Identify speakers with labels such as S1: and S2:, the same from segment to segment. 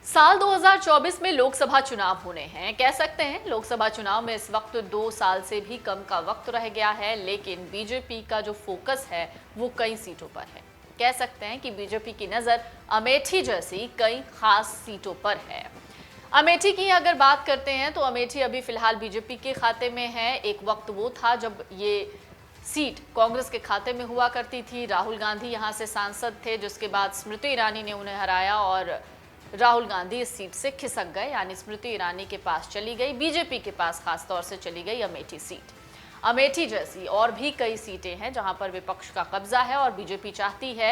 S1: साल 2024 में लोकसभा चुनाव होने हैं। कह सकते हैं लोकसभा चुनाव में इस वक्त 2 साल से भी कम का वक्त रह गया है, लेकिन बीजेपी का जो फोकस है वो कई सीटों पर है। कह सकते हैं कि बीजेपी की नजर अमेठी जैसी कई खास सीटों पर है। अमेठी की अगर बात करते हैं तो अमेठी अभी फिलहाल बीजेपी के खाते में है। एक वक्त वो था जब ये सीट कांग्रेस के खाते में हुआ करती थी। राहुल गांधी यहां से सांसद थे, जिसके बाद स्मृति ईरानी ने उन्हें हराया और राहुल गांधी इस सीट से खिसक गए, यानी स्मृति ईरानी के पास चली गई, बीजेपी के पास खास तौर से चली गई अमेठी सीट। अमेठी जैसी और भी कई सीटें हैं जहां पर विपक्ष का कब्जा है और बीजेपी चाहती है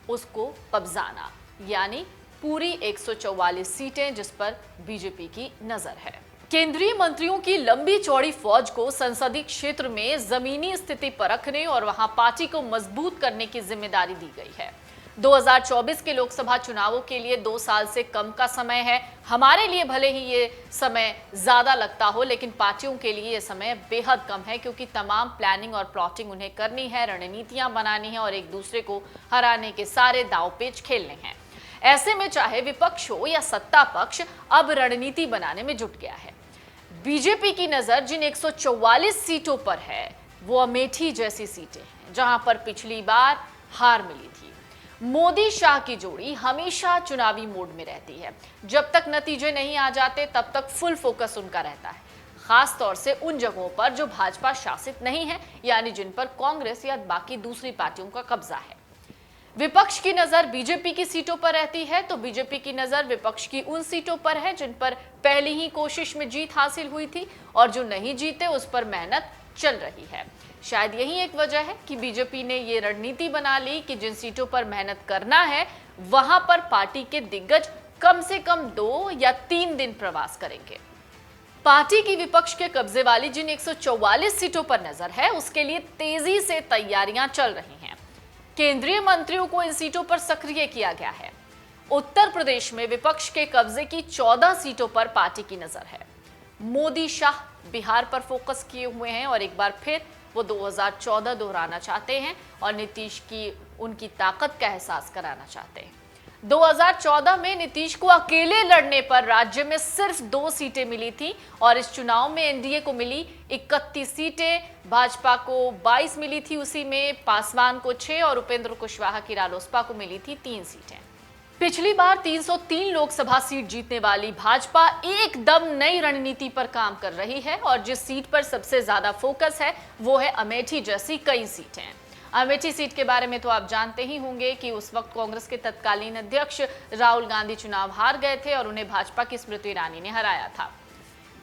S1: उसको कब्जाना, यानी पूरी 144 सीटें जिस पर बीजेपी की नजर है। केंद्रीय मंत्रियों की लंबी चौड़ी फौज को संसदीय क्षेत्र में जमीनी स्थिति परखने और वहां पार्टी को मजबूत करने की जिम्मेदारी दी गई है। 2024 के लोकसभा चुनावों के लिए 2 साल से कम का समय है। हमारे लिए भले ही ये समय ज्यादा लगता हो, लेकिन पार्टियों के लिए ये समय बेहद कम है, क्योंकि तमाम प्लानिंग और प्लॉटिंग उन्हें करनी है, रणनीतियां बनानी है और एक दूसरे को हराने के सारे दांव-पेच खेलने हैं। ऐसे में चाहे विपक्ष हो या सत्ता पक्ष अब रणनीति बनाने में जुट गया है। बीजेपी की नजर जिन 144 सीटों पर है वो अमेठी जैसी सीटें हैं, जहां पर पिछली बार हार मिली थी। मोदी शाह की जोड़ी हमेशा चुनावी मोड में रहती है। जब तक नतीजे नहीं आ जाते तब तक फुल फोकस उनका रहता है, खास तौर से उन जगहों पर जो भाजपा शासित नहीं है, यानी जिन पर कांग्रेस या बाकी दूसरी पार्टियों का कब्जा है। विपक्ष की नजर बीजेपी की सीटों पर रहती है, तो बीजेपी की नजर विपक्ष की उन सीटों पर है जिन पर पहली ही कोशिश में जीत हासिल हुई थी और जो नहीं जीते उस पर मेहनत चल रही है। शायद यही एक वजह है कि बीजेपी ने ये रणनीति बना ली कि जिन सीटों पर मेहनत करना है वहां पर पार्टी के दिग्गज कम से कम 2 या 3 दिन प्रवास करेंगे। पार्टी की विपक्ष के कब्जे वाली जिन 144 सीटों पर नजर है उसके लिए तेजी से तैयारियां चल रही हैं। केंद्रीय मंत्रियों को इन सीटों पर सक्रिय किया गया है। उत्तर प्रदेश में विपक्ष के कब्जे की 14 सीटों पर पार्टी की नजर है। मोदी शाह बिहार पर फोकस किए हुए हैं और एक बार फिर वो 2014 दोहराना चाहते हैं और नीतीश की उनकी ताकत का एहसास कराना चाहते हैं। 2014 में नीतीश को अकेले लड़ने पर राज्य में सिर्फ 2 सीटें मिली थी और इस चुनाव में एनडीए को मिली 31 सीटें, भाजपा को 22 मिली थी, उसी में पासवान को 6 और उपेंद्र कुशवाहा की रालोसपा को मिली थी 3 सीटें। पिछली बार 303 लोकसभा सीट जीतने वाली भाजपा एकदम नई रणनीति पर काम कर रही है और जिस सीट पर सबसे ज्यादा फोकस है वो है अमेठी जैसी कई सीटें। अमेठी सीट के बारे में तो आप जानते ही होंगे कि उस वक्त कांग्रेस के तत्कालीन अध्यक्ष राहुल गांधी चुनाव हार गए थे और उन्हें भाजपा की स्मृति ईरानी ने हराया था।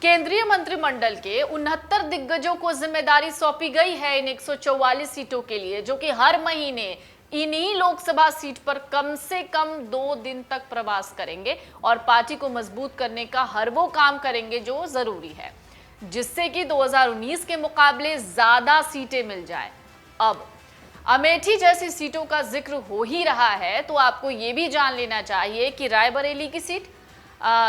S1: केंद्रीय मंत्रिमंडल के 69 दिग्गजों को जिम्मेदारी सौंपी गई है इन 144 सीटों के लिए, जो कि हर महीने इन्हीं लोकसभा सीट पर कम से कम 2 दिन तक प्रवास करेंगे और पार्टी को मजबूत करने का हर वो काम करेंगे जो जरूरी है, जिससे कि 2019 के मुकाबले ज्यादा सीटें मिल जाए। अब अमेठी जैसी सीटों का जिक्र हो ही रहा है तो आपको ये भी जान लेना चाहिए कि रायबरेली की सीट,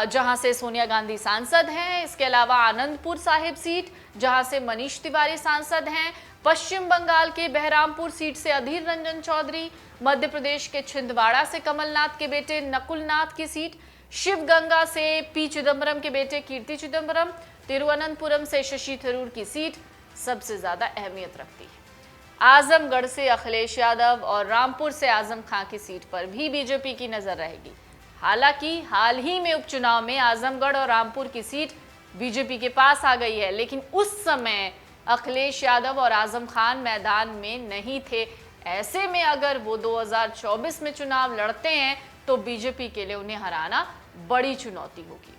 S1: जहां से सोनिया गांधी सांसद हैं, इसके अलावा आनंदपुर साहिब सीट जहां से मनीष तिवारी सांसद हैं, पश्चिम बंगाल के बहरामपुर सीट से अधीर रंजन चौधरी, मध्य प्रदेश के छिंदवाड़ा से कमलनाथ के बेटे नकुलनाथ की सीट, शिवगंगा से पी चिदम्बरम के बेटे कीर्ति चिदम्बरम, तिरुवनंतपुरम से शशि थरूर की सीट सबसे ज्यादा अहमियत रखती है। आजमगढ़ से अखिलेश यादव और रामपुर से आजम खां की सीट पर भी बीजेपी की नजर रहेगी। हालांकि हाल ही में उपचुनाव में आजमगढ़ और रामपुर की सीट बीजेपी के पास आ गई है, लेकिन उस समय अखिलेश यादव और आजम खान मैदान में नहीं थे। ऐसे में अगर वो 2024 में चुनाव लड़ते हैं तो बीजेपी के लिए उन्हें हराना बड़ी चुनौती होगी।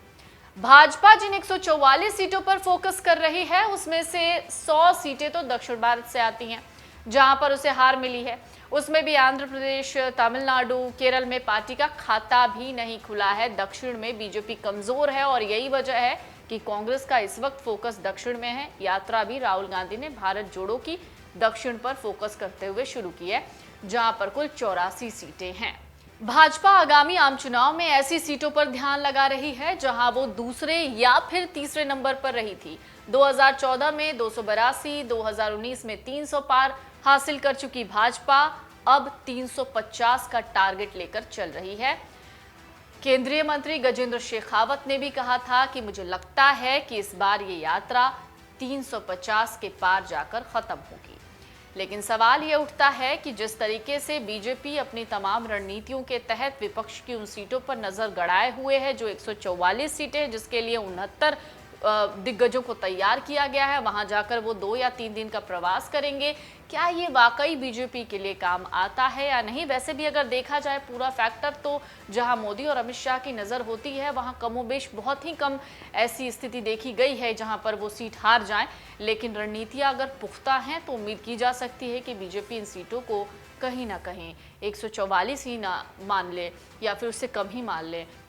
S1: भाजपा जिन 144 सीटों पर फोकस कर रही है उसमें से 100 सीटें तो दक्षिण भारत से आती हैं, जहां पर उसे हार मिली है। उसमें भी आंध्र प्रदेश, तमिलनाडु, केरल में पार्टी का खाता भी नहीं खुला है। दक्षिण में बीजेपी कमजोर है और यही वजह है कि कांग्रेस का इस वक्त फोकस दक्षिण में है। यात्रा भी राहुल गांधी ने भारत जोड़ो की दक्षिण पर फोकस करते हुए शुरू की है, जहां पर कुल 84 सीटें हैं। भाजपा आगामी आम चुनाव में ऐसी सीटों पर ध्यान लगा रही है जहां वो दूसरे या फिर तीसरे नंबर पर रही थी। 2014 में 282, 2019 में 300 पार हासिल कर चुकी भाजपा अब 350 का टारगेट लेकर चल रही है। केंद्रीय मंत्री गजेंद्र शेखावत ने भी कहा था कि मुझे लगता है कि इस बार ये यात्रा 350 के पार जाकर खत्म होगी। लेकिन सवाल ये उठता है कि जिस तरीके से बीजेपी अपनी तमाम रणनीतियों के तहत विपक्ष की उन सीटों पर नजर गड़ाए हुए है जो 144 सीटें हैं, जिसके लिए 69 दिग्गजों को तैयार किया गया है, वहां जाकर वो 2 या 3 दिन का प्रवास करेंगे। क्या ये वाकई बीजेपी के लिए काम आता है या नहीं? वैसे भी अगर देखा जाए पूरा फैक्टर, तो जहां मोदी और अमित शाह की नज़र होती है वहां कमोबेश बहुत ही कम ऐसी स्थिति देखी गई है जहां पर वो सीट हार जाएं। लेकिन रणनीतियां अगर पुख्ता हैं तो उम्मीद की जा सकती है कि बीजेपी इन सीटों को कहीं ना कहीं 144 ही ना मान ले या फिर उससे कम ही मान ले,